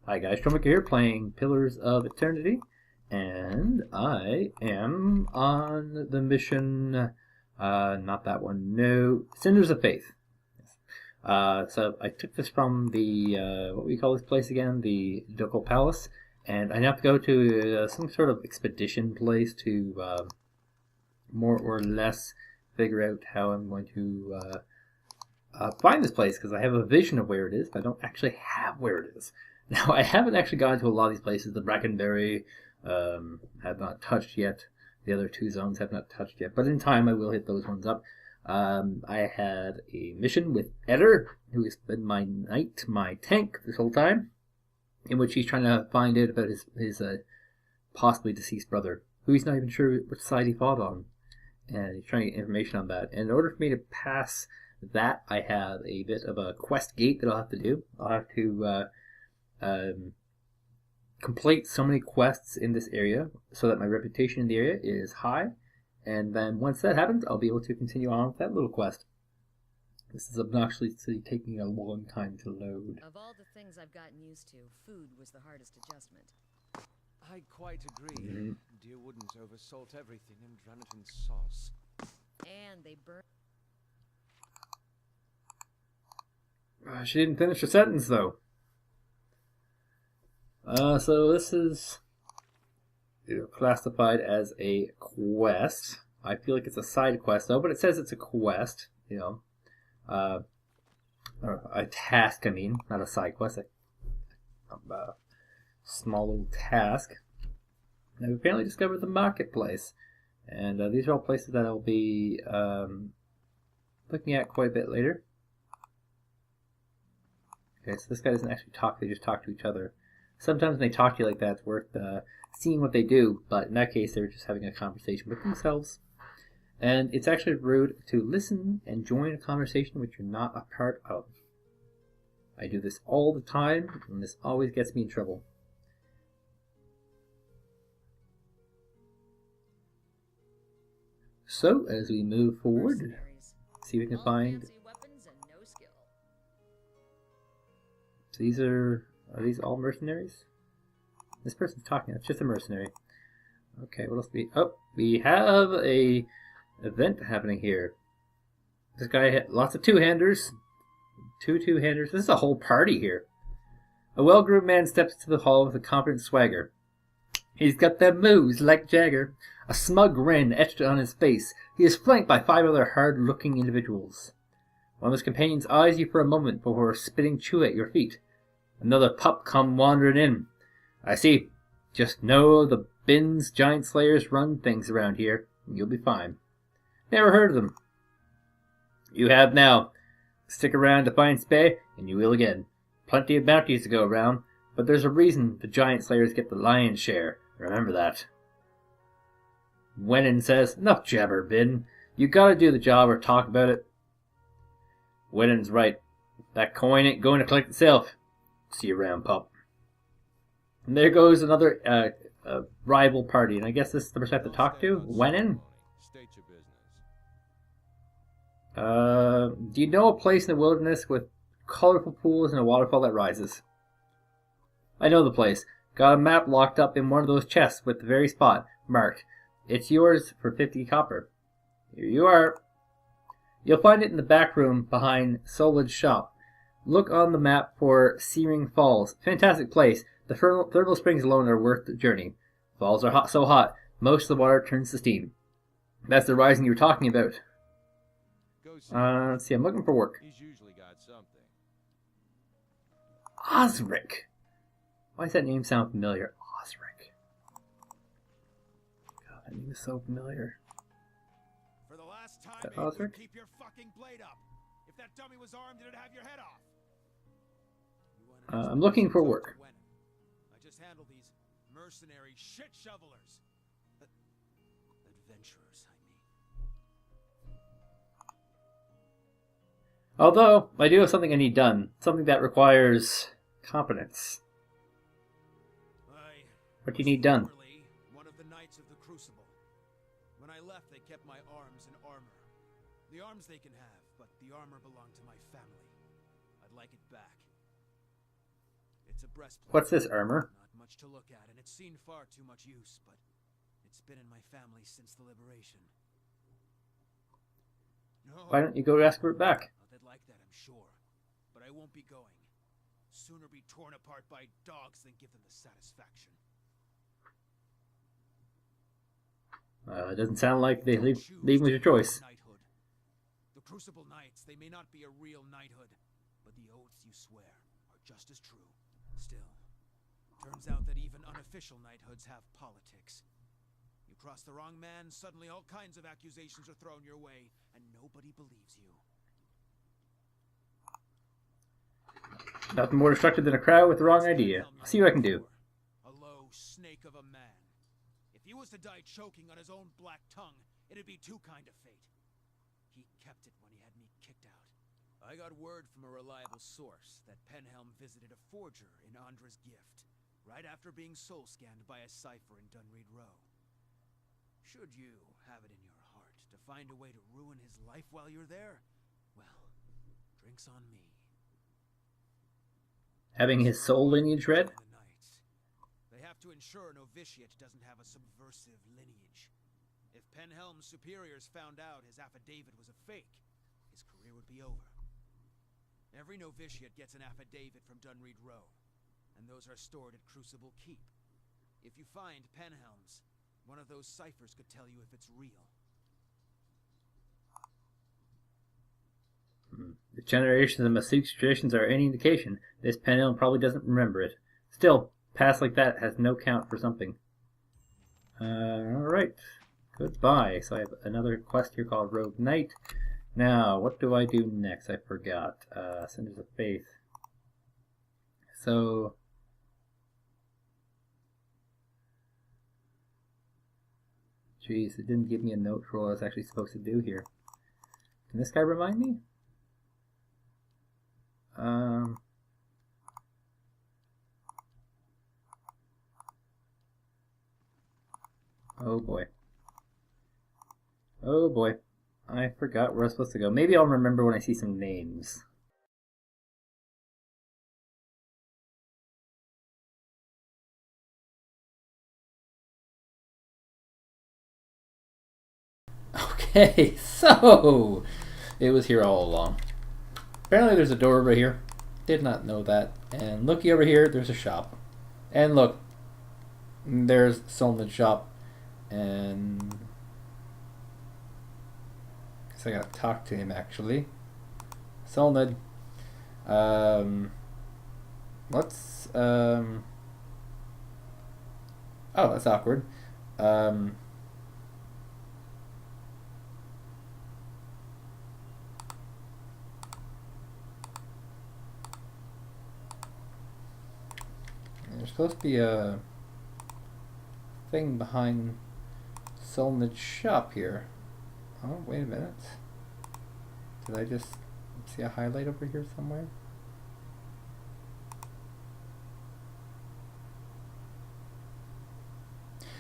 Hi guys, Troublmaker here playing Pillars of Eternity, and I am on the mission, not that one, no, Cinders of Faith. So I took this from the, what we call this place again, the Ducal Palace, and I have to go to some sort of expedition place to more or less figure out how I'm going to find this place, because I have a vision of where it is, but I don't actually have where it is. Now, I haven't actually gone to a lot of these places. The Brackenberry have not touched yet. The other two zones have not touched yet. But in time, I will hit those ones up. I had a mission with Eder, who has been my knight, my tank this whole time, in which he's trying to find out about his possibly deceased brother, who he's not even sure which side he fought on. And he's trying to get information on that. And in order for me to pass that, I have a bit of a quest gate that I'll have to do. I'll have to complete so many quests in this area so that my reputation in the area is high, and then once that happens, I'll be able to continue on with that little quest. This is obnoxiously taking a long time to load. Of all the things I've gotten used to, food was the hardest adjustment. I quite agree. Dear wouldn't oversalt everything and drown it in sauce. And they burn. She didn't finish her sentence though. So this is classified as a quest. I feel like it's a side quest though, but it says it's a quest, or a task, I mean, not a side quest, a small little task. And I've apparently discovered the marketplace, and these are all places that I'll be looking at quite a bit later. Okay, so this guy doesn't actually talk, they just talk to each other. Sometimes when they talk to you like that, it's worth seeing what they do, but in that case, they were just having a conversation with themselves. And it's actually rude to listen and join a conversation which you're not a part of. I do this all the time, and this always gets me in trouble. So, as we move forward, see if we can find... These are these all mercenaries? This person's talking. It's just a mercenary. Okay, what else do we... Oh, we have a event happening here. This guy had lots of two-handers. Two-handers. This is a whole party here. A well-groomed man steps into the hall with a confident swagger. He's got them moves like Jagger. A smug grin etched on his face. He is flanked by 5 other hard-looking individuals. One of his companions eyes you for a moment before spitting chew at your feet. Another pup come wandering in. I see. Just know the Bin's giant slayers run things around here, and you'll be fine. Never heard of them. You have now. Stick around to find Spay, and you will again. Plenty of bounties to go around, but there's a reason the giant slayers get the lion's share. Remember that. Wennon says, "Enough jabber, Bin. You gotta do the job or talk about it." Wennon's right. That coin ain't going to collect itself. See you around, pup. And there goes another rival party, and I guess this is the person I have to talk to? Wennon? Do you know a place in the wilderness with colorful pools and a waterfall that rises? I know the place. Got a map locked up in one of those chests with the very spot marked. It's yours for 50 copper. Here you are. You'll find it in the back room behind Solid's shop. Look on the map for Searing Falls. Fantastic place. The thermal springs alone are worth the journey. Falls are so hot, most of the water turns to steam. That's the rising you were talking about. Let's see, I'm looking for work. He's usually got something. Osric. Why does that name sound familiar? Osric. God, that name is so familiar. For the last time, That Osric? keep your fucking blade up. If that dummy was armed, it'd have your head off. I'm looking for work. I just handle these mercenary shit shovelers. Adventurers, I mean. Although, I do have something I need done. Something that requires competence. What do you need done? One of the knights of the Crucible. When I left, they kept my arms and armor. The arms they can have, but the armor belonged to my family. I'd like it back. It's a breastplate. What's this armor? Not much to look at, and it's seen far too much use, but it's been in my family since the liberation. No. Why don't you go ask for it back? Oh, they'd like that, I'm sure. But I won't be going. Sooner be torn apart by dogs than give them the satisfaction. It doesn't sound like they leave with your choice. Knighthood. The Crucible Knights, they may not be a real knighthood, but the oaths you swear are just as true. Still, turns out that even unofficial knighthoods have politics. You cross the wrong man, suddenly all kinds of accusations are thrown your way, and nobody believes you. Nothing more destructive than a crowd with the wrong idea. I'll see what I can do. A low snake of a man. If he was to die choking on his own black tongue, it'd be too kind of fate. He kept it when he had me kicked out. I got word from a reliable source that Penhelm visited a forger in Andra's gift, right after being soul-scanned by a cipher in Dunreed Row. Should you have it in your heart to find a way to ruin his life while you're there, well, drinks on me. Having his soul lineage read? They have to ensure novitiate doesn't have a subversive lineage. If Penhelm's superiors found out his affidavit was a fake, his career would be over. Every novitiate gets an affidavit from Dunreed Row, and those are stored at Crucible Keep. If you find Penhelm's, one of those ciphers could tell you if it's real. If generations of Masuk's traditions are any indication, this Penhelm probably doesn't remember it. Still, past like that has no count for something. Alright. Goodbye. So I have another quest here called Rogue Knight. Now, what do I do next? I forgot. Cinders of Faith. So... Jeez, it didn't give me a note for what I was actually supposed to do here. Can this guy remind me? Oh boy. Oh boy. I forgot where I was supposed to go. Maybe I'll remember when I see some names. Okay, so it was here all along. Apparently there's a door over here. Did not know that. And looky over here, there's a shop. And look, there's Solnid's shop. And guess I gotta talk to him actually. Solnid. Let's oh, that's awkward. There's supposed to be a thing behind Solnid's shop here. Oh, wait a minute. Did I just see a highlight over here somewhere?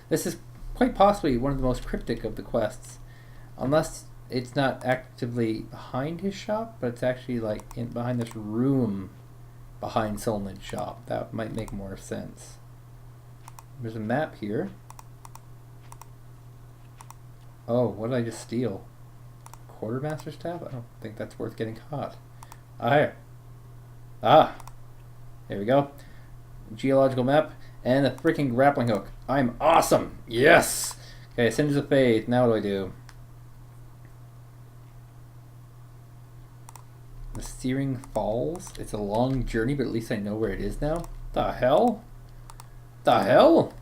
This is quite possibly one of the most cryptic of the quests. Unless it's not actively behind his shop, but it's actually like in behind this room behind Solnid's shop. That might make more sense. There's a map here. Oh, what did I just steal? Quartermaster's staff? I don't think that's worth getting caught. There we go. Geological map and a freaking grappling hook. I'm awesome! Yes! Okay, Cinders of Faith. Now what do I do? The Searing Falls. It's a long journey, but at least I know where it is now. The hell? The hell?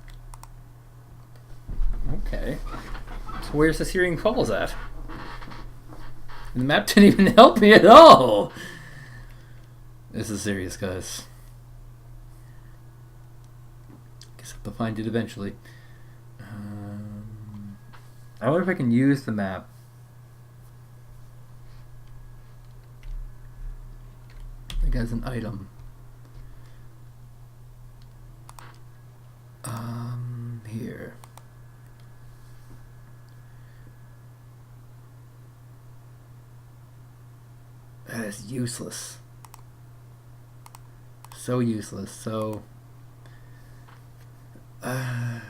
Okay. So where's the Searing Falls at? The map didn't even help me at all! This is serious, guys. Guess I'll find it eventually. I wonder if I can use the map. Like as an item. Here. That is useless. So useless. So, but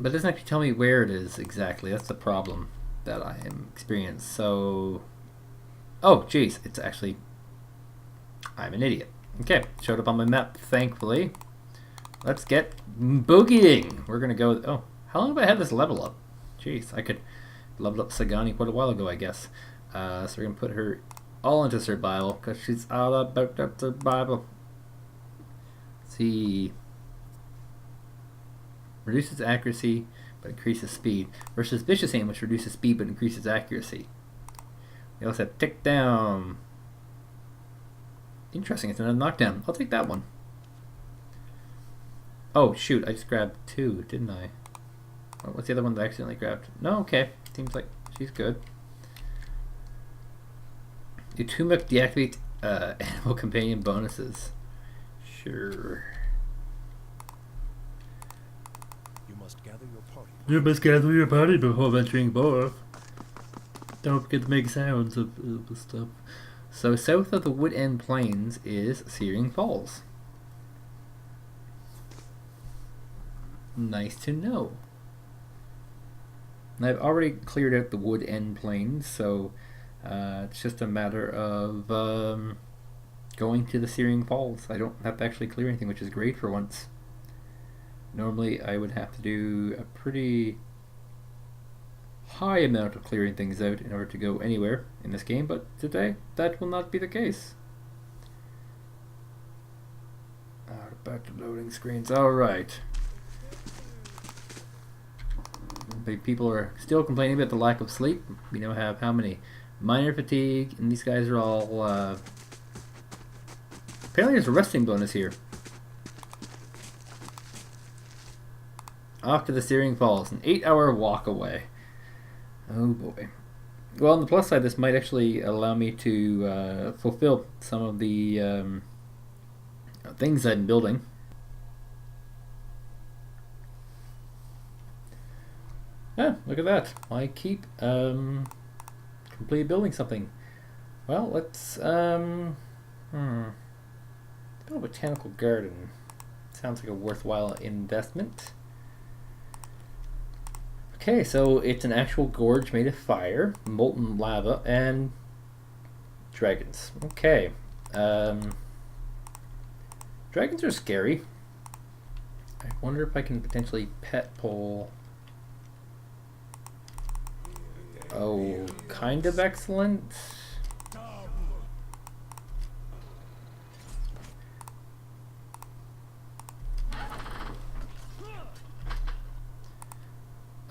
it doesn't actually tell me where it is exactly. That's the problem that I am experiencing. So, oh, jeez, it's actually, I'm an idiot. Okay, showed up on my map, thankfully. Let's get boogieing. We're gonna go. Oh, how long have I had this level up? Jeez, I could level up Sagani quite a while ago, I guess. So we're gonna put her all into survival because she's all about that survival. Let's see, reduces accuracy but increases speed versus vicious aim, which reduces speed but increases accuracy. We also have tick down. Interesting, it's another knockdown. I'll take that one. Oh shoot, I just grabbed 2, didn't I? What's the other one that I accidentally grabbed? No, okay. Seems like she's good. Utuma deactivate animal companion bonuses. Sure. You must gather your party. You must gather your party before venturing forth. Don't forget to make sounds of stuff. So south of the Wood End Plains is Searing Falls. Nice to know. And I've already cleared out the Wood End Plains, so it's just a matter of going to the Searing Falls. I don't have to actually clear anything, which is great for once. Normally I would have to do a pretty high amount of clearing things out in order to go anywhere in this game, but today that will not be the case. Back to loading screens. Alright. People are still complaining about the lack of sleep. We now have how many? Minor fatigue, and these guys are all apparently there's a resting bonus here. Off to the Searing Falls, an 8-hour walk away. Oh boy. Well, on the plus side, this might actually allow me to fulfill some of the things I'm building. Ah, look at that. I keep completely building something. Well, let's build a botanical garden. Sounds like a worthwhile investment. Okay, so it's an actual gorge made of fire, molten lava, and dragons. Okay. Dragons are scary. I wonder if I can potentially pet pull. Oh, kind of excellent.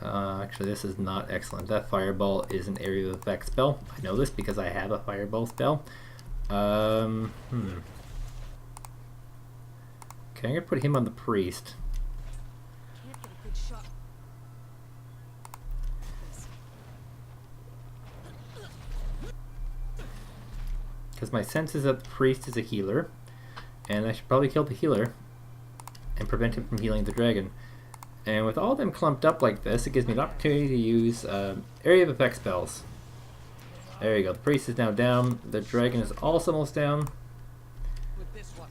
Actually, this is not excellent. That fireball is an area of effect spell. I know this because I have a fireball spell. Okay, I'm gonna put him on the priest. Can't get a good shot. Because my sense is that the priest is a healer, and I should probably kill the healer and prevent him from healing the dragon. And with all of them clumped up like this, it gives me an opportunity to use area of effect spells. There you go. The priest is now down. The dragon is also almost down. With this one.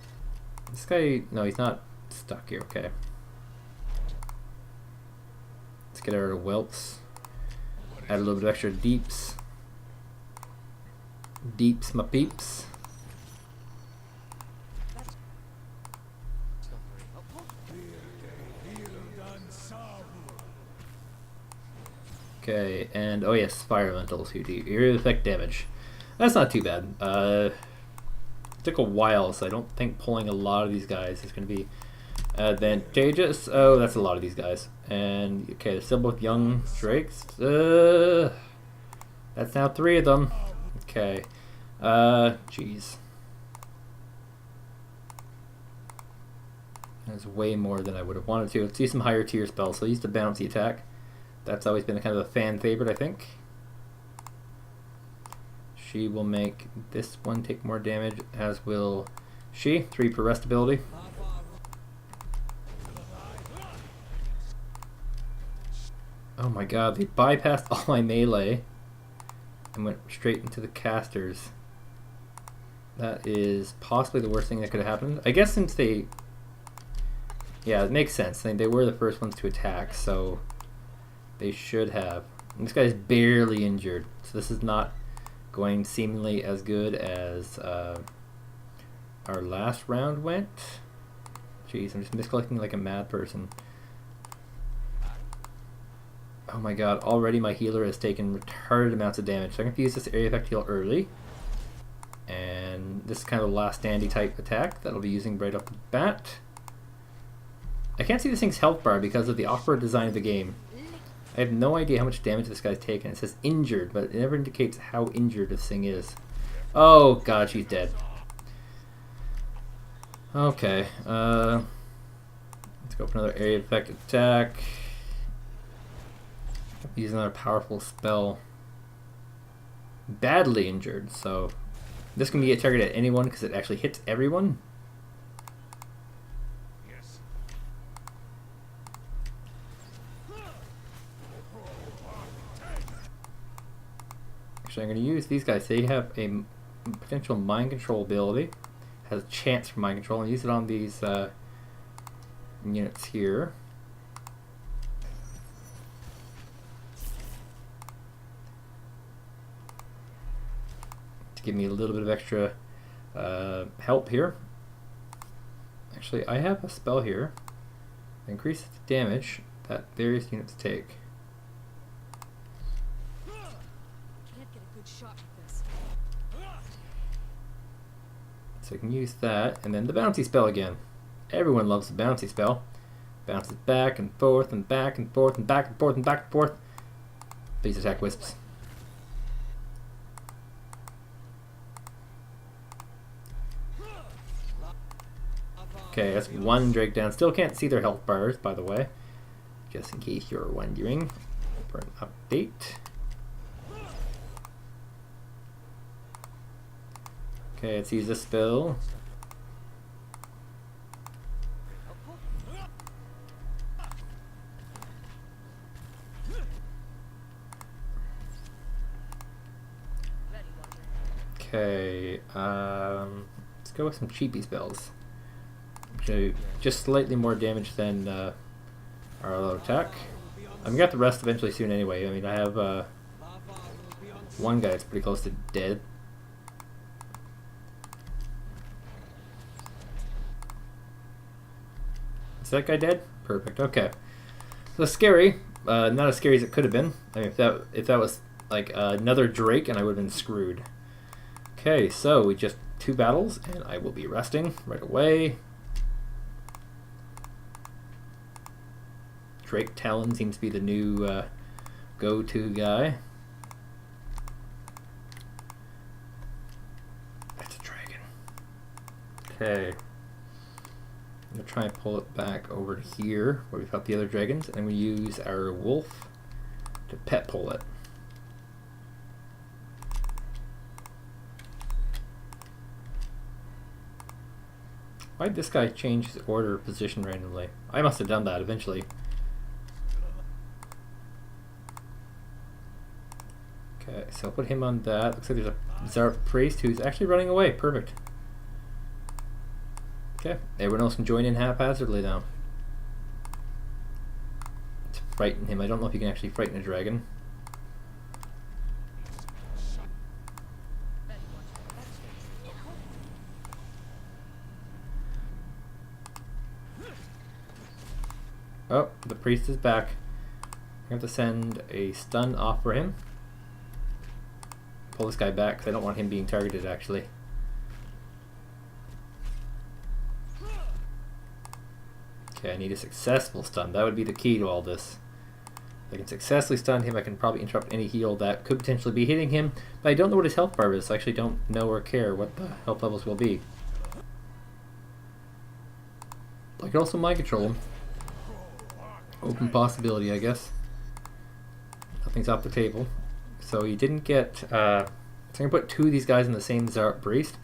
This guy, no, he's not stuck here. Okay. Let's get out of welts. Add a little bit of extra deeps. Deeps, my peeps. It's not very helpful. Okay, and oh yes, fire elementals who do area effect damage. That's not too bad. It took a while, so I don't think pulling a lot of these guys is going to be advantageous. Oh, that's a lot of these guys. And okay, they're still both young drakes. That's now 3 of them. Okay. Jeez. That's way more than I would have wanted to. Let's see some higher tier spells. So I used to bounce the attack. That's always been kind of a fan favorite, I think. She will make this one take more damage, as will she. 3 per rest ability. Oh my god, they bypassed all my melee and went straight into the casters. That is possibly the worst thing that could have happened. I guess since they... Yeah, it makes sense. They were the first ones to attack, so they should have. And this guy's barely injured, so this is not going seemingly as good as our last round went. Jeez, I'm just miscollecting like a mad person. Oh my god, already my healer has taken retarded amounts of damage. So I'm going to use this area effect heal early. And this is kind of a last standy type attack that I'll be using right off the bat. I can't see this thing's health bar because of the awkward design of the game. I have no idea how much damage this guy's taken. It says injured, but it never indicates how injured this thing is. Oh god, she's dead. Okay, let's go for another area effect attack. Use another powerful spell. Badly injured, so this can be a target at anyone because it actually hits everyone. Yes. Actually, I'm going to use these guys. They have a potential mind control ability. Has a chance for mind control, and use it on these units here. Give me a little bit of extra help here. Actually, I have a spell here that increases the damage that various units take. Can't get a good shot with this. So I can use that, and then the bouncy spell again. Everyone loves the bouncy spell. Bounces back and forth and back and forth and back and forth and back and forth. Please attack wisps. Okay, that's one Drake down. Still can't see their health bars, by the way. Just in case you're wondering. For an update. Okay, let's use this spell. Okay, let's go with some cheapy spells. Just slightly more damage than our other attack. I'm gonna get the rest eventually soon anyway. I mean, I have one guy that's pretty close to dead. Is that guy dead? Perfect. Okay. So scary. Not as scary as it could have been. I mean, if that was like another Drake, and I would have been screwed. Okay, so we just 2 battles, and I will be resting right away. Drake Talon seems to be the new go-to guy. That's a dragon. Okay. I'm going to try and pull it back over to here where we've got the other dragons, and we use our wolf to pet pull it. Why'd this guy change his order of position randomly? I must have done that eventually. Okay, so I'll put him on that. Looks like there's a Zarp priest who's actually running away. Perfect. Okay, everyone else can join in haphazardly now. To frighten him. I don't know if you can actually frighten a dragon. Oh, the priest is back. I have to send a stun off for him. Pull this guy back because I don't want him being targeted actually. Okay, I need a successful stun. That would be the key to all this. If I can successfully stun him, I can probably interrupt any heal that could potentially be hitting him. But I don't know what his health bar is, so I actually don't know or care what the health levels will be. I can also mind control him. Open possibility, I guess. Nothing's off the table. So he didn't get... so I'm going to put 2 of these guys in the same Zarp Priest.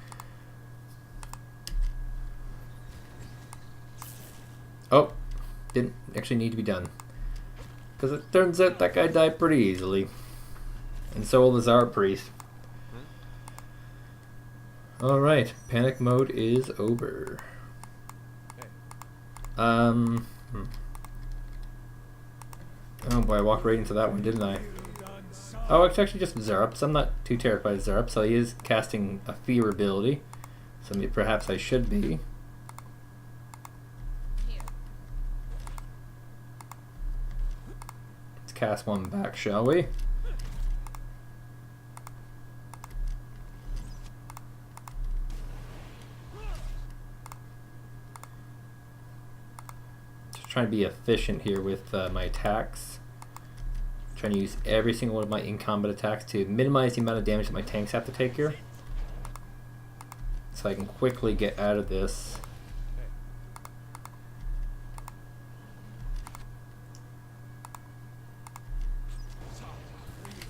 Oh, didn't actually need to be done. Because it turns out that guy died pretty easily. And so will the Zarp Priest. Alright, panic mode is over. Oh boy, I walked right into that one, didn't I? Oh, it's actually just Zarups. I'm not too terrified of Zarups, so he is casting a fear ability. So perhaps I should be. Let's cast one back, shall we? Just trying to be efficient here with my attacks. Trying to use every single one of my in-combat attacks to minimize the amount of damage that my tanks have to take here. So I can quickly get out of this.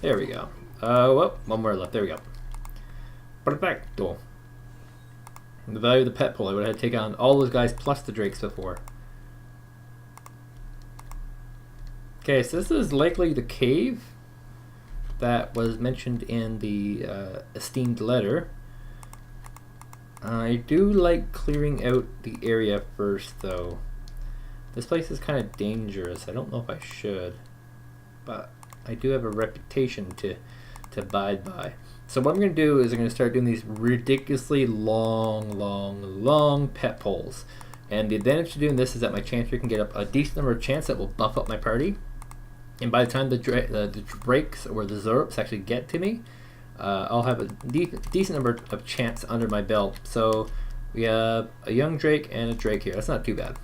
There we go. Well, one more left. There we go. Perfecto. The value of the pet pool. I would have had to take on all those guys plus the drakes before. Okay, so this is likely the cave that was mentioned in the esteemed letter. I do like clearing out the area first, though. This place is kind of dangerous. I don't know if I should, but I do have a reputation to abide by. So what I'm going to do is I'm going to start doing these ridiculously long pet poles. And the advantage to doing this is that my Chanter can get up a decent number of chance that will buff up my party. And by the time the drakes or the Zarups actually get to me, I'll have a decent number of chance under my belt. So we have a young drake and a drake here. That's not too bad.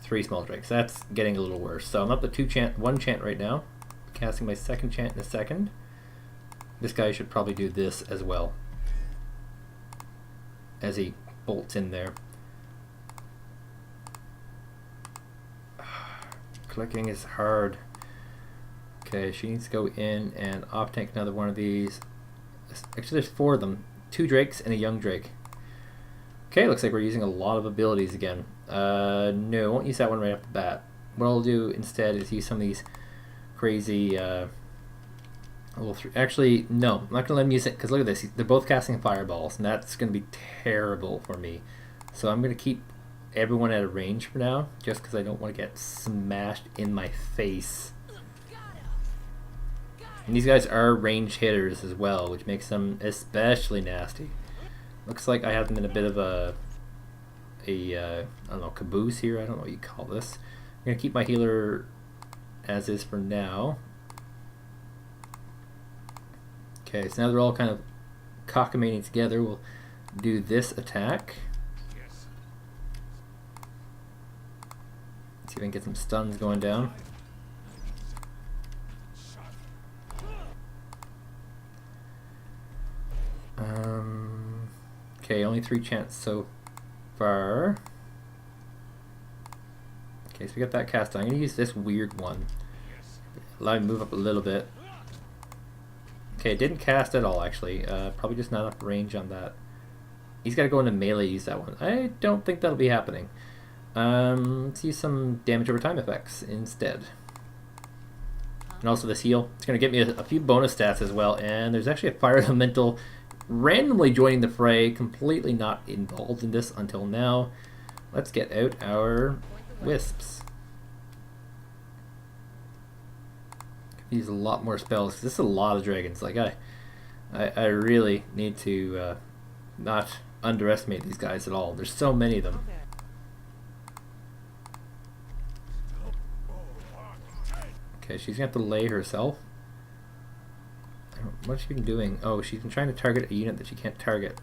3 small drakes. That's getting a little worse. So I'm up to 1 chant right now. Casting my second chant in a second. This guy should probably do this as well, as he bolts in there. Clicking is hard. Okay, she needs to go in and off tank another one of these. Actually, there's 4 of them. 2 drakes and a young drake. Okay, looks like we're using a lot of abilities again. No, I won't use that one right off the bat. What I'll do instead is use some of these crazy... Actually, no, I'm not going to let him use it, because look at this. They're both casting fireballs, and that's going to be terrible for me. So I'm going to keep everyone at a range for now, just because I don't want to get smashed in my face. And these guys are range hitters as well, which makes them especially nasty. Looks like I have them in a bit of a I don't know, caboose here. I don't know what you call this. I'm going to keep my healer as is for now. Okay, so now they're all kind of cockamamie together. We'll do this attack. See if I can get some stuns going down. Okay, only 3 chants so far. Okay, so we got that cast on. I'm going to use this weird one. Allow me to move up a little bit. Okay, it didn't cast at all, actually. Probably just not enough range on that. He's got to go into melee, use that one. I don't think that'll be happening. Let's use some damage over time effects instead. And also this heal. It's going to get me a few bonus stats as well. And there's actually a fire elemental randomly joining the fray, completely not involved in this until now. Let's get out our wisps. Use a lot more spells, because this is a lot of dragons. Like I really need to not underestimate these guys at all. There's so many of them. Okay, she's gonna have to lay herself. What's she been doing? Oh, she's been trying to target a unit that she can't target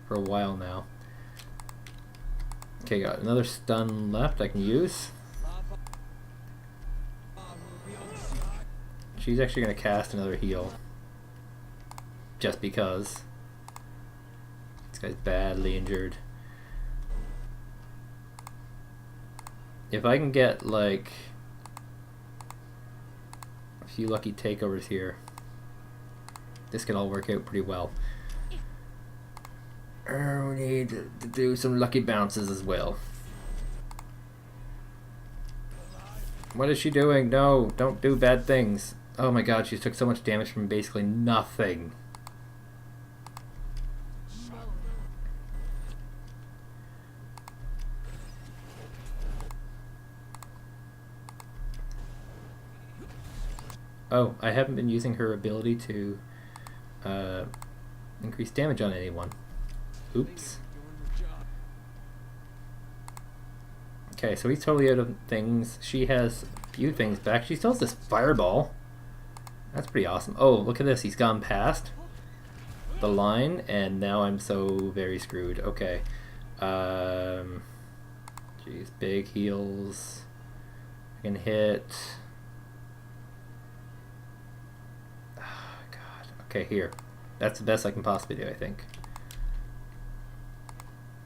for a while now. Okay, got another stun left I can use. She's actually going to cast another heal. Just because. This guy's badly injured. If I can get, like, a few lucky takeovers here, this can all work out pretty well. We need to do some lucky bounces as well. What is she doing? No, don't do bad things. Oh my god, she took so much damage from basically nothing. Oh, I haven't been using her ability to increase damage on anyone. Oops. Okay, so he's totally out of things. She has a few things back. She still has this fireball. That's pretty awesome. Oh, look at this. He's gone past the line, and now I'm so very screwed. Okay. Jeez, big heals. I can hit. Oh, God. Okay, here. That's the best I can possibly do, I think.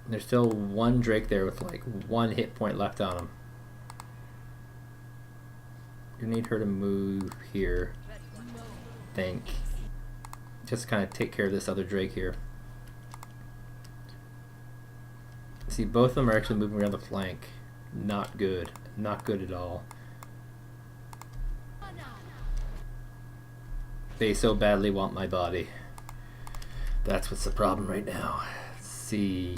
There's still one Drake there with like 1 hit point left on him. You need her to move here. Think. Just kind of take care of this other Drake here. See, both of them are actually moving around the flank. Not good. Not good at all. They so badly want my body. That's what's the problem right now. Let's see.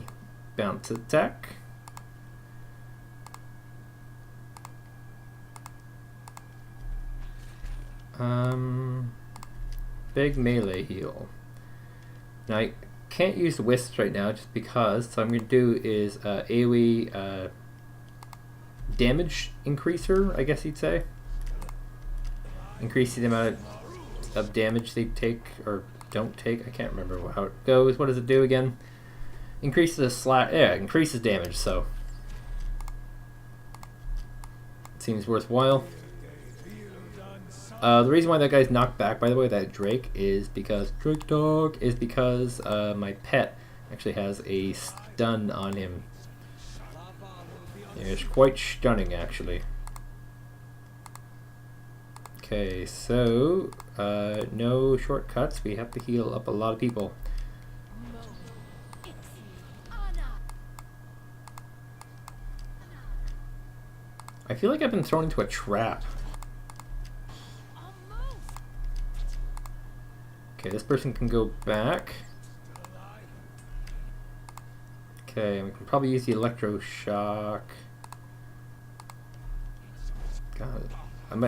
Bounce attack. Big melee heal. Now I can't use the wisps right now just because, so what I'm going to do is AoE damage increaser, I guess you'd say. Increase the amount of damage they take or don't take. I can't remember how it goes. What does it do again? Increases the increases damage, so seems worthwhile. The reason why that guy's knocked back, by the way, that Drake, is because my pet actually has a stun on him. Yeah, it's quite stunning, actually. Okay, so no shortcuts. We have to heal up a lot of people. I feel like I've been thrown into a trap. Okay, this person can go back. Okay, we can probably use the electroshock. God,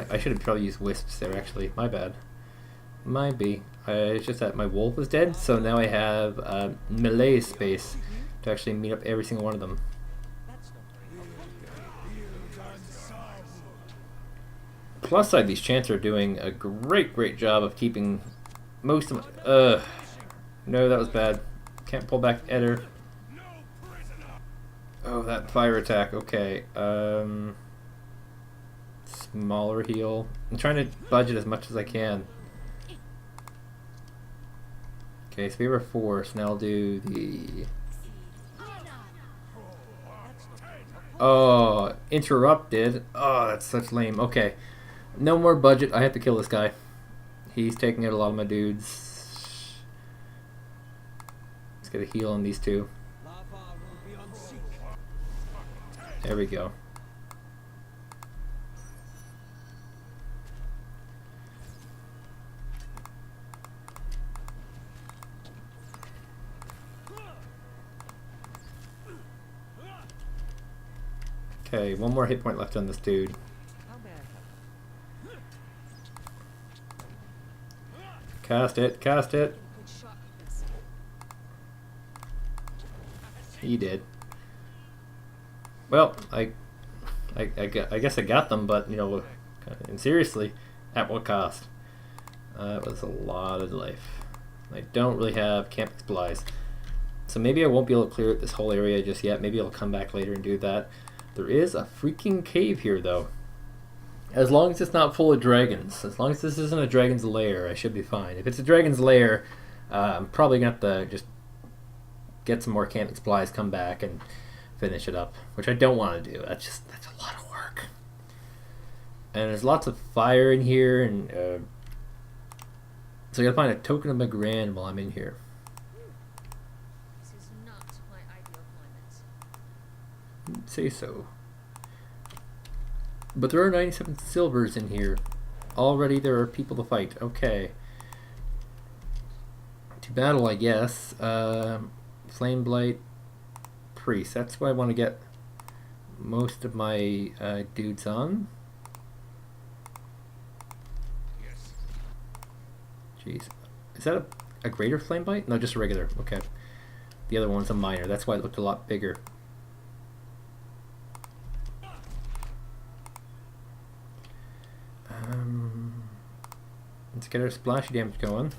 I should have probably used wisps there, actually. My bad. Might be. It's just that my wolf was dead, so now I have melee space to actually meet up every single one of them. Plus side, these Chanter are doing a great job of keeping most of them. No, that was bad. Can't pull back Eder. Oh, that fire attack. Okay. Smaller heal. I'm trying to budget as much as I can. Okay, so we were 4, so now I'll do the... Oh, interrupted. Oh, that's such lame. Okay. No more budget. I have to kill this guy. He's taking out a lot of my dudes. Let's get a heal on these two. There we go. Okay, 1 more hit point left on this dude. Cast it, cast it. He did. Well, I guess I got them, but you know, and seriously, at what cost? It was a lot of life. I don't really have camping supplies, so maybe I won't be able to clear this whole area just yet. Maybe I'll come back later and do that. There is a freaking cave here, though. As long as it's not full of dragons, as long as this isn't a dragon's lair, I should be fine. If it's a dragon's lair, I'm probably going to have to just get some more camping supplies, come back, and finish it up, which I don't want to do. That's a lot of work. And there's lots of fire in here, and so I got to find a token of my grand while I'm in here. This is not my ideal climate. Say so. But there are 97 silvers in here. Already there are people to fight. Okay. To battle, I guess. Flame Blight Priest. That's what I want to get most of my dudes on. Jeez. Is that a greater flame bite? No, just a regular. Okay. The other one's a minor. That's why it looked a lot bigger. Let's get our splashy damage going.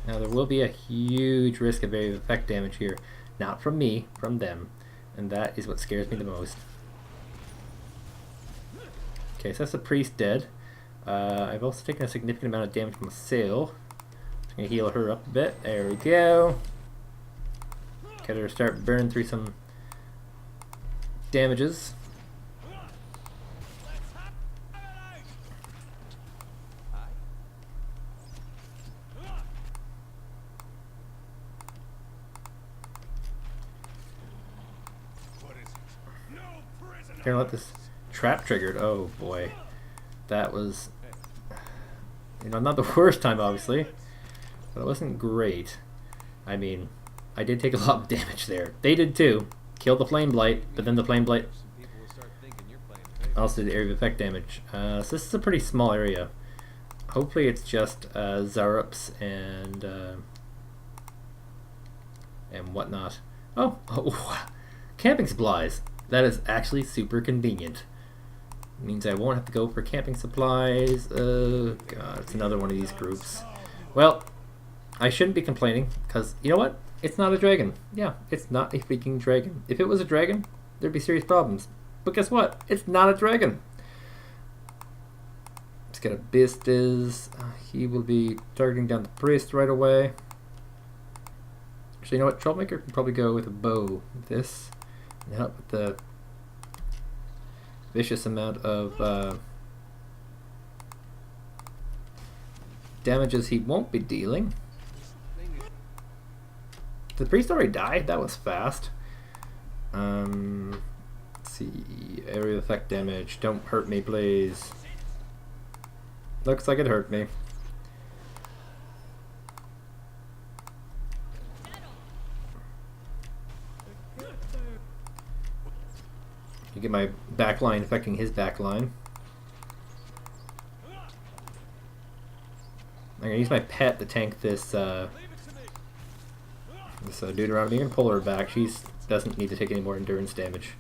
Now there will be a huge risk of area of effect damage here. Not from me, from them. And that is what scares me the most. Okay, so that's the priest dead. I've also taken a significant amount of damage from a sail. I'm going to heal her up a bit. There we go. Get her to start burning through some damages. Gonna let this trap triggered. Oh boy, that was, not the worst time obviously, but it wasn't great. I mean, I did take a lot of damage there. They did too. Killed the flame blight, but then the flame blight also did area of effect damage. So this is a pretty small area. Hopefully it's just Zarups and whatnot. Oh, camping supplies. That is actually super convenient. It means I won't have to go for camping supplies. Oh god, it's another one of these groups. Well, I shouldn't be complaining, because you know what? It's not a dragon. Yeah, it's not a freaking dragon. If it was a dragon, there'd be serious problems. But guess what? It's not a dragon. Let's get a Bistis. He will be targeting down the priest right away. Actually, you know what? Troublemaker can probably go with a bow with this. And help with the vicious amount of damages he won't be dealing. Did the priest already die? That was fast. Let's see. Area effect damage. Don't hurt me, please. Looks like it hurt me. You get my back line affecting his back line. I'm gonna use my pet to tank this dude around me. I'm gonna pull her back. She doesn't need to take any more endurance damage.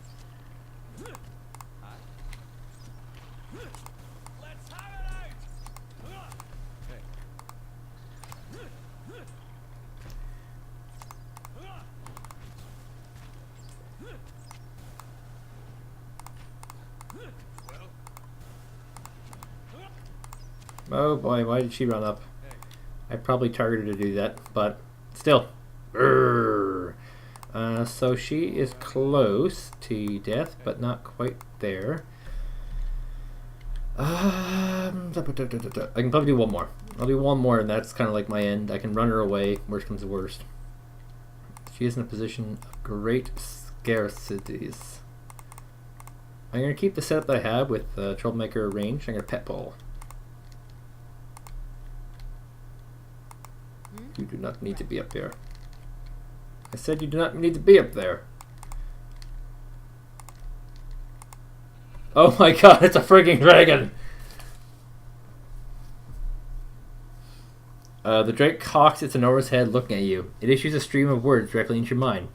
Oh boy, why did she run up? I probably targeted her to do that, but still. So she is close to death, but not quite there. I can probably do one more. I'll do one more, and that's kind of like my end. I can run her away, worst comes to worst. She is in a position of great scarcities. I'm going to keep the setup that I have with Troublemaker range. I'm going to pet pull. You do not need to be up there. I said you do not need to be up there. Oh my god, it's a frigging dragon! The drake cocks its enormous head looking at you. It issues a stream of words directly into your mind.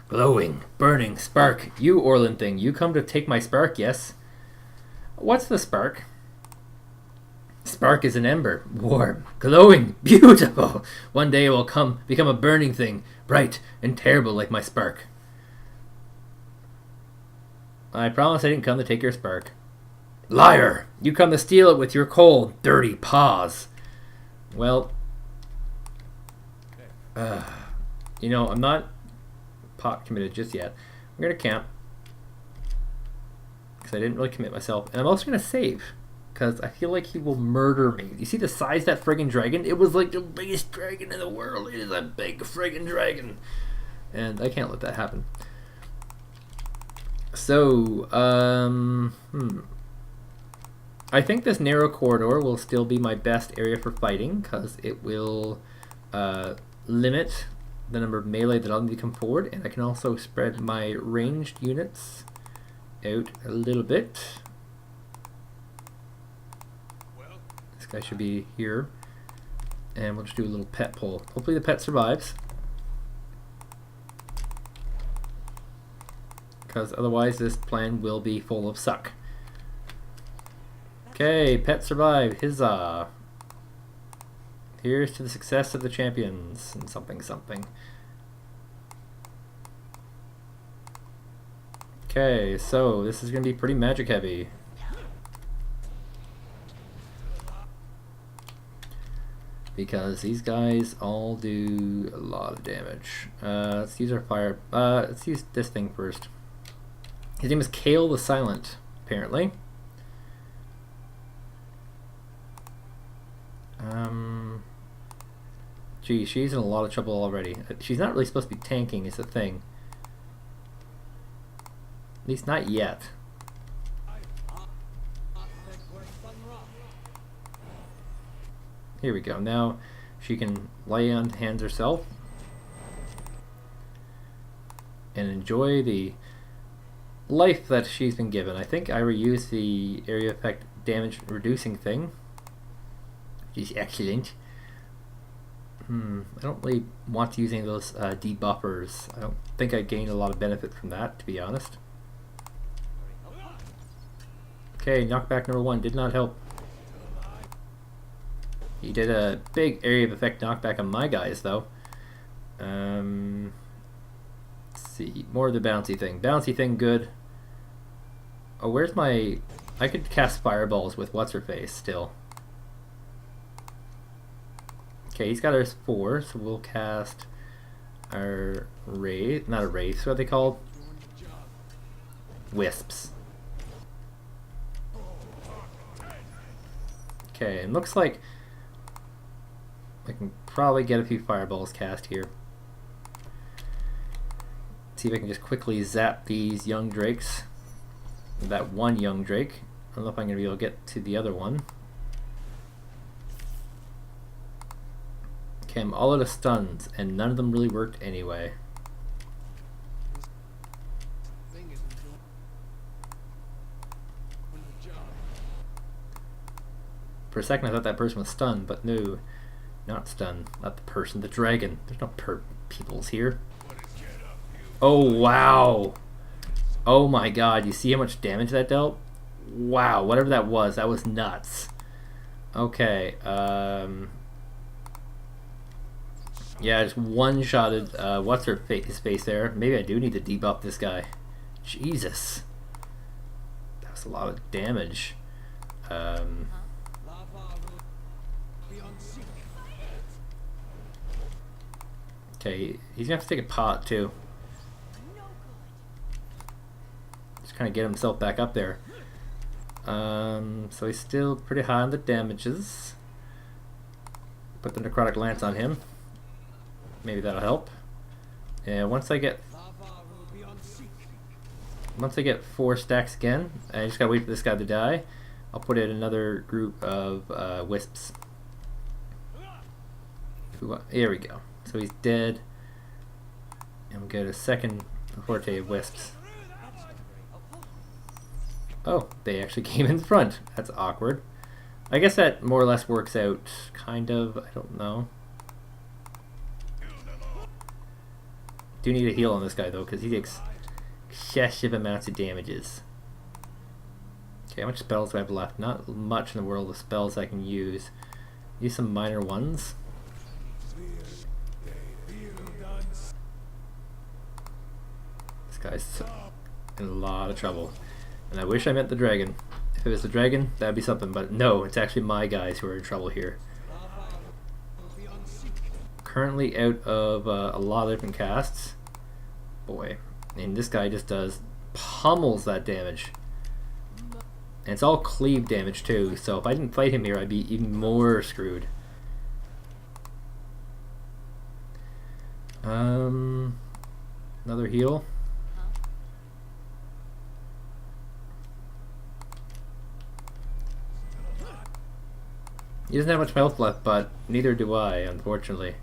Glowing, burning, spark. You, Orlin thing, you come to take my spark, yes? What's the spark? Spark is an ember, warm, glowing, beautiful. One day it will become a burning thing, bright and terrible like my spark. I promise I didn't come to take your spark. Liar! You come to steal it with your cold, dirty paws. Well, I'm not pot committed just yet. I'm going to camp, because I didn't really commit myself. And I'm also going to save, because I feel like he will murder me. You see the size of that friggin' dragon? It was like the biggest dragon in the world. It is a big friggin' dragon. And I can't let that happen. So, I think this narrow corridor will still be my best area for fighting, because it will limit the number of melee that I'll need to come forward, and I can also spread my ranged units out a little bit. This guy should be here, and we'll just do a little pet pull. Hopefully the pet survives, because otherwise this plan will be full of suck. Okay, pet survived. Huzzah! Here's to the success of the champions and something something. Okay, so this is going to be pretty magic heavy. Because these guys all do a lot of damage. Let's use our fire. Let's use this thing first. His name is Kale the Silent, apparently. Gee, she's in a lot of trouble already. She's not really supposed to be tanking, is the thing. At least not yet. Here we go. Now she can lay on hands herself and enjoy the life that she's been given. I think I reused the area effect damage reducing thing, which is excellent. I don't really want to use any of those debuffers. I don't think I gained a lot of benefit from that, to be honest. Okay, knockback number 1 did not help. He did a big area of effect knockback on my guys, though. Let's see, more of the bouncy thing. Bouncy thing, good. Oh, where's my... I could cast fireballs with what's-her-face still. Okay, he's got our 4, so we'll cast our wraith, not a wraith, what are they called? Wisps. Okay, and looks like I can probably get a few fireballs cast here. See if I can just quickly zap these young drakes. That one young drake. I don't know if I'm going to be able to get to the other one. Okay, I'm all out of stuns, and none of them really worked anyway. For a second I thought that person was stunned, but no, not stunned. Not the person, the dragon. There's no peoples here. Oh wow! Oh my god, you see how much damage that dealt? Wow, whatever that was nuts. Okay, yeah, I just one-shotted what's-her-face face there. Maybe I do need to debuff this guy. Jesus. That was a lot of damage. Okay, he's gonna have to take a pot too. Just kind of get himself back up there. So he's still pretty high on the damages. Put the necrotic lance on him. Maybe that'll help. And once I get 4 stacks again, I just gotta wait for this guy to die. I'll put in another group of wisps. Here we go. So he's dead. And we'll get a second forte of wisps. Oh, they actually came in front. That's awkward. I guess that more or less works out, kind of. I don't know. Do need a heal on this guy though, because he takes excessive amounts of damages. Okay, how much spells do I have left? Not much in the world of spells I can use. Use some minor ones. This guy's in a lot of trouble. And I wish I meant the dragon. If it was the dragon, that'd be something, but no, it's actually my guys who are in trouble here. Currently out of a lot of different casts. Boy, and this guy just pummels that damage. And it's all cleave damage too, so if I didn't fight him here, I'd be even more screwed. Another heal. He doesn't have much health left, but neither do I, unfortunately.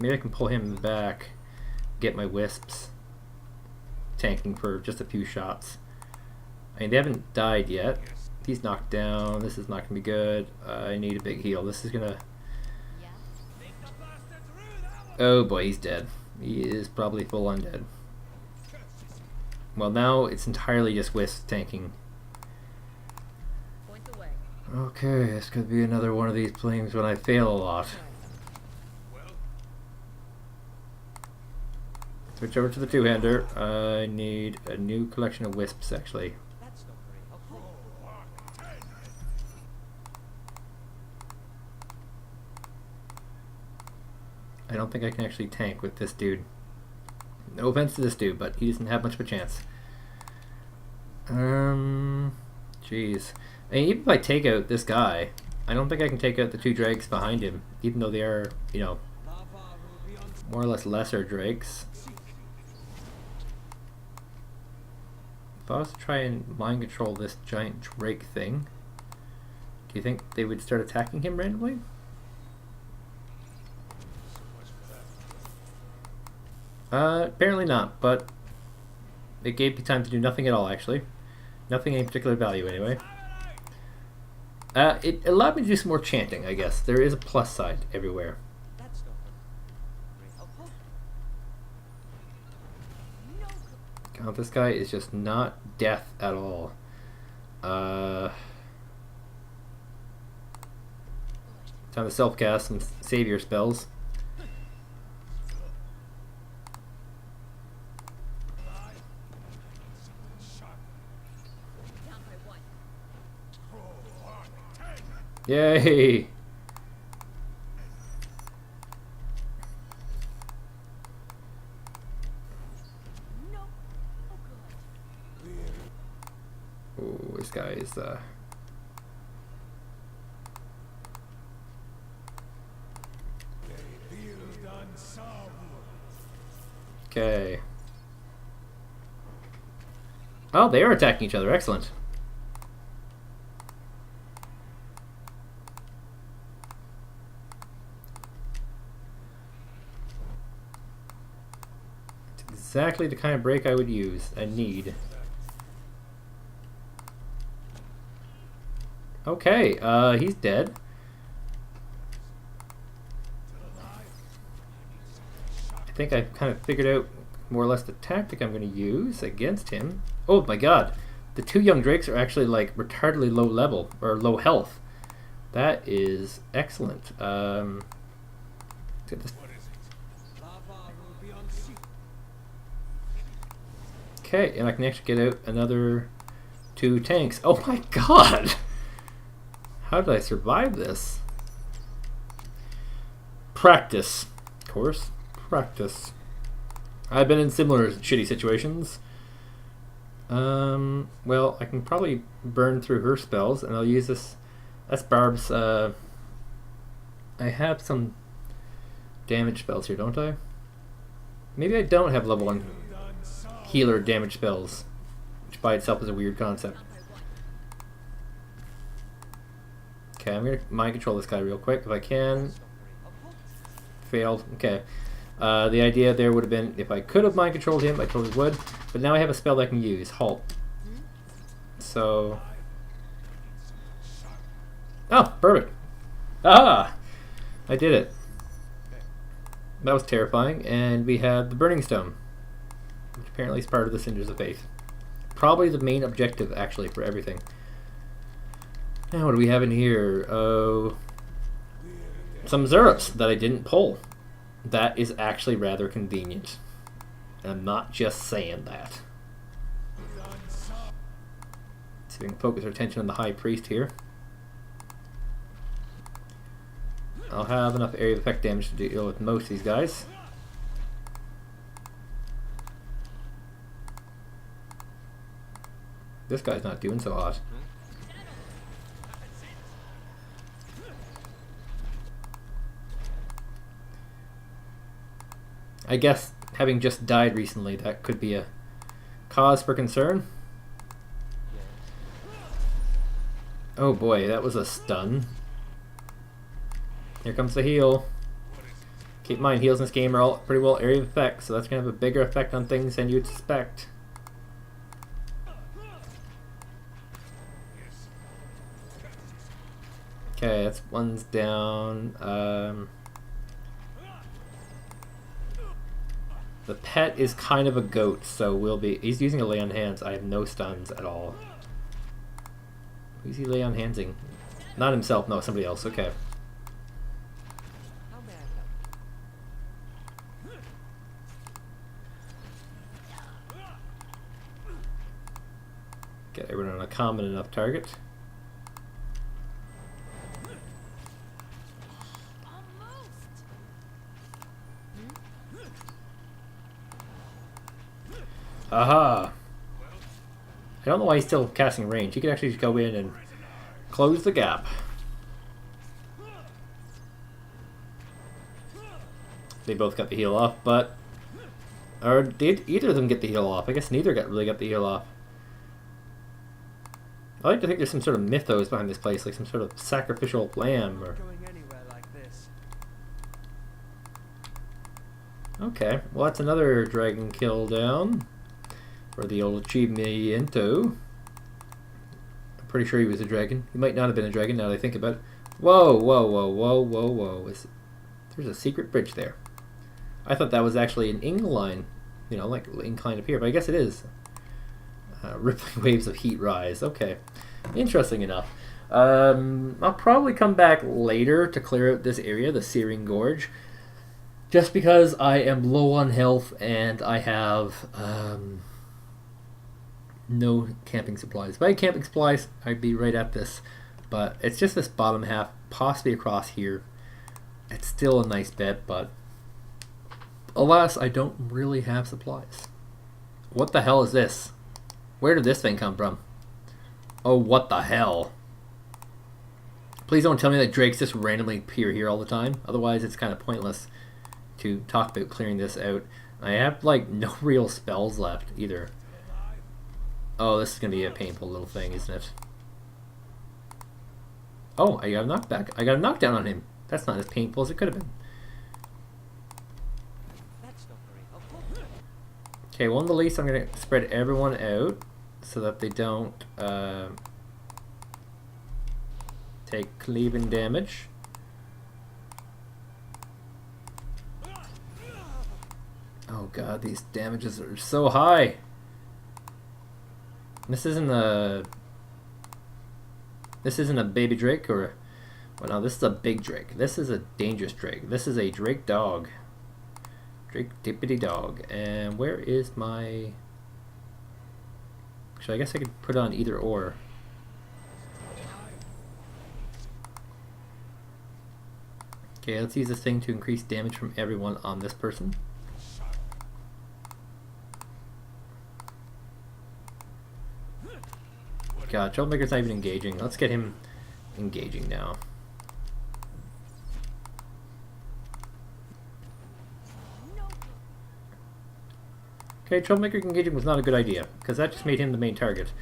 Maybe I can pull him back, get my wisps tanking for just a few shots. I mean, they haven't died yet. He's knocked down. This is not going to be good. I need a big heal. This is going to... Oh boy, he's dead. He is probably full on dead. Well, now it's entirely just wisps tanking. Point the way. Okay, this could be another one of these planes when I fail a lot. Switch over to the two-hander. I need a new collection of wisps, actually. That's not very helpful. I don't think I can actually tank with this dude. No offense to this dude, but he doesn't have much of a chance. Jeez. I mean, even if I take out this guy, I don't think I can take out the two drakes behind him, even though they are, you know, more or less lesser drakes. If I was to try and mind control this giant drake thing, do you think they would start attacking him randomly? Apparently not, but it gave me time to do nothing at all, actually. Nothing in particular value, anyway. It allowed me to do some more chanting, I guess. There is a plus side everywhere. That's not very helpful. God, this guy is just not death at all. Time to self-cast some savior spells. Down by one. Yay! Nope. Oh god. Oh, this guy is okay. Oh, they are attacking each other. Excellent. It's exactly the kind of break I would use and need. Okay, he's dead. I think I've kind of figured out more or less the tactic I'm going to use against him. Oh my god, the two young drakes are actually like retardedly low level, or low health. That is excellent. Let's get this. Okay, and I can actually get out another two tanks. Oh my god! How did I survive this? Practice. Of course. Practice. I've been in similar shitty situations. Well, I can probably burn through her spells, and I'll use this. That's Barb's, I have some damage spells here, don't I? Maybe I don't have level 1 healer damage spells, which by itself is a weird concept. Okay, I'm going to mind control this guy real quick if I can. Failed. Okay. The idea there would have been if I could have mind controlled him, I totally would. But now I have a spell that I can use. Halt. So... Oh, perfect. Ah! I did it. That was terrifying. And we have the Burning Stone, which apparently is part of the Cinders of Faith. Probably the main objective, actually, for everything. Now, what do we have in here? Oh... Some Zerps that I didn't pull. That is actually rather convenient. And I'm not just saying that. See if we can focus our attention on the High Priest here. I'll have enough area of effect damage to deal with most of these guys. This guy's not doing so hot. I guess having just died recently, that could be a cause for concern. Oh boy, that was a stun. Here comes the heal. Keep in mind, heals in this game are all pretty well area of effect, so that's going to have a bigger effect on things than you'd suspect. Okay, that's one's down. The pet is kind of a goat, so he's using a lay on hands. I have no stuns at all. Who's he lay on handsing? Not himself, no, somebody else, okay. Get everyone on a common enough target. Aha! I don't know why he's still casting range. He could actually just go in and close the gap. They both got the heal off, but... Or did either of them get the heal off? I guess neither really got the heal off. I like to think there's some sort of mythos behind this place, like some sort of sacrificial lamb or... Okay, well that's another dragon kill down. For the old Achievemento. I'm pretty sure he was a dragon. He might not have been a dragon now that I think about it. Whoa, whoa, whoa, whoa, whoa, whoa. There's a secret bridge there. I thought that was actually an incline. You know, like incline up here, but I guess it is. Rippling waves of heat rise. Okay. Interesting enough. I'll probably come back later to clear out this area, the Searing Gorge. Just because I am low on health and I have... no camping supplies. If I had camping supplies, I'd be right at this. But it's just this bottom half, possibly across here. It's still a nice bet, but alas, I don't really have supplies. What the hell is this? Where did this thing come from? Oh, what the hell? Please don't tell me that drakes just randomly appear here all the time. Otherwise, it's kind of pointless to talk about clearing this out. I have, like, no real spells left, either. Oh, this is going to be a painful little thing, isn't it? Oh, I got a knockback. I got a knockdown on him. That's not as painful as it could have been. Okay, well, in the least, I'm going to spread everyone out so that they don't take cleaving damage. Oh god, these damages are so high. This isn't a baby drake or well, no, this is a big drake. This is a dangerous drake. This is a drake dog. Drake dippity dog. And where is my... Actually, I guess I could put on either or. Okay, let's use this thing to increase damage from everyone on this person. God, Troublemaker's not even engaging. Let's get him engaging now. Okay, Troublemaker engaging was not a good idea, because that just made him the main target.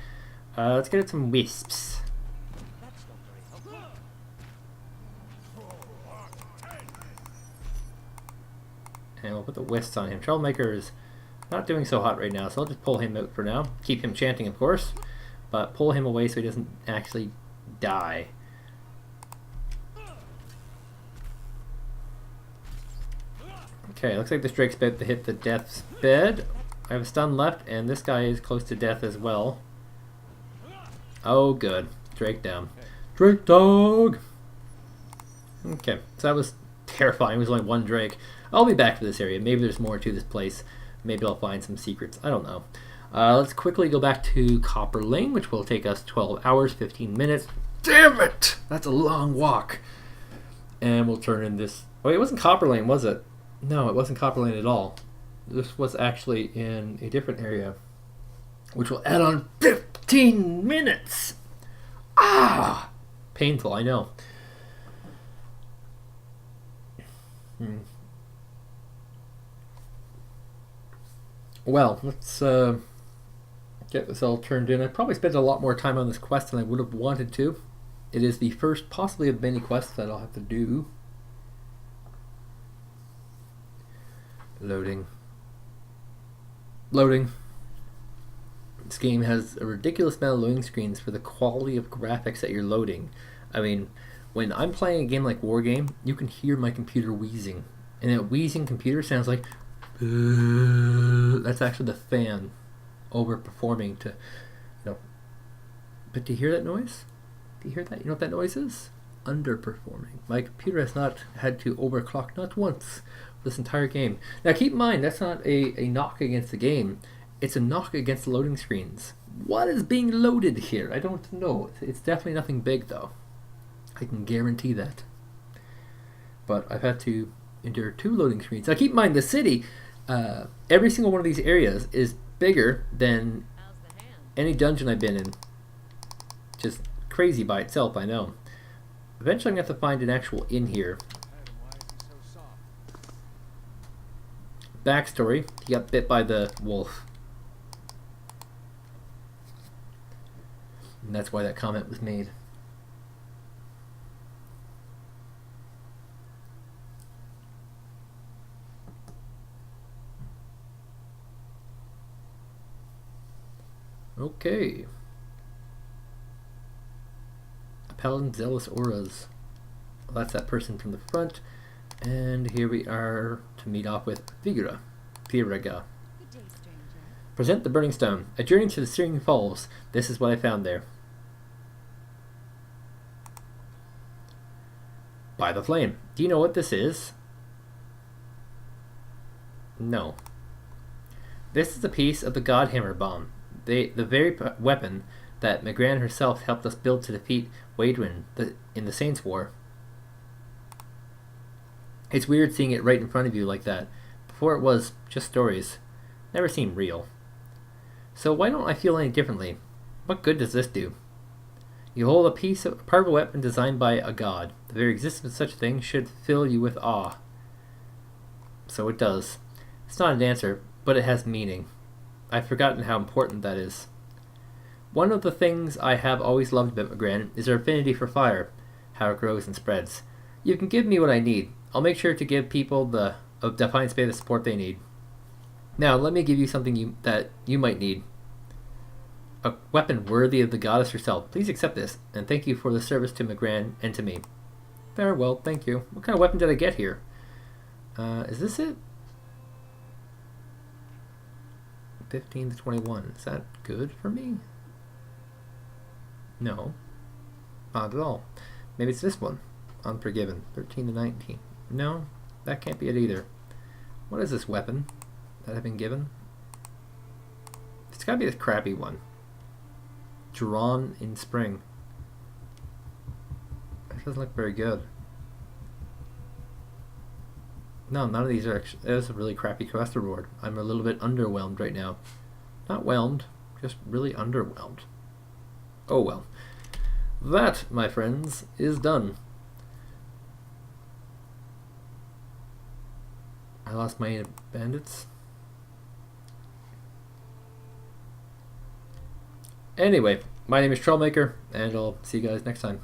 Let's get some wisps. And we'll put the wisps on him. Troublemaker is not doing so hot right now, so I'll just pull him out for now. Keep him chanting, of course, but pull him away so he doesn't actually die. Okay, looks like this Drake's about to hit the death's bed. I have a stun left, and this guy is close to death as well. Oh, good. Drake down. Drake dog! Okay, so that was terrifying. It was only one Drake. I'll be back to this area. Maybe there's more to this place. Maybe I'll find some secrets. I don't know. Let's quickly go back to Copper Lane, which will take us 12 hours, 15 minutes. Damn it! That's a long walk. And we'll turn in this... Wait, it wasn't Copper Lane, was it? No, it wasn't Copper Lane at all. This was actually in a different area, which will add on 15 minutes. Ah! Painful, I know. Well, let's get this all turned in. I probably spent a lot more time on this quest than I would have wanted to. It is the first, possibly, of many quests that I'll have to do. Loading. Loading. This game has a ridiculous amount of loading screens for the quality of graphics that you're loading. I mean, when I'm playing a game like War Game, you can hear my computer wheezing. And that wheezing computer sounds like... That's actually the fan overperforming to... But do you hear that noise? Do you hear that? You know what that noise is? Underperforming. My computer has not had to overclock not once this entire game. Now keep in mind, that's not a knock against the game. It's a knock against the loading screens. What is being loaded here? I don't know. It's definitely nothing big though. I can guarantee that. But I've had to endure 2 loading screens. Now keep in mind, the city, every single one of these areas is bigger than any dungeon I've been in. Just crazy by itself, I know. Eventually I'm going to have to find an actual inn here. Backstory, he got bit by the wolf. And that's why that comment was made. Okay. Paladin Zealous Auras. Well, that's that person from the front. And here we are to meet off with Vigura. Viraga. Good day, stranger. Present the Burning Stone. A journey to the Searing Falls. This is what I found there. By the Flame. Do you know what this is? No. This is a piece of the Godhammer bomb. The very weapon that Magran herself helped us build to defeat Waidwin in the Saints' War. It's weird seeing it right in front of you like that. Before it was just stories. Never seemed real. So why don't I feel any differently? What good does this do? You hold a part of a weapon designed by a god. The very existence of such a thing should fill you with awe. So it does. It's not an answer, but it has meaning. I've forgotten how important that is. One of the things I have always loved about Magran is her affinity for fire, how it grows and spreads. You can give me what I need. I'll make sure to give people of Defiance Bay the support they need. Now, let me give you something that you might need. A weapon worthy of the goddess herself. Please accept this, and thank you for the service to Magran and to me. Very well, thank you. What kind of weapon did I get here? Is this it? 15 to 21. Is that good for me? No. Not at all. Maybe it's this one. Unforgiven. 13 to 19. No, that can't be it either. What is this weapon that I've been given? It's gotta be this crappy one. Drawn in spring. That doesn't look very good. No, none of these are actually... That is a really crappy quest reward. I'm a little bit underwhelmed right now. Not whelmed, just really underwhelmed. Oh well. That, my friends, is done. I lost my bandits. Anyway, my name is Troublmaker, and I'll see you guys next time.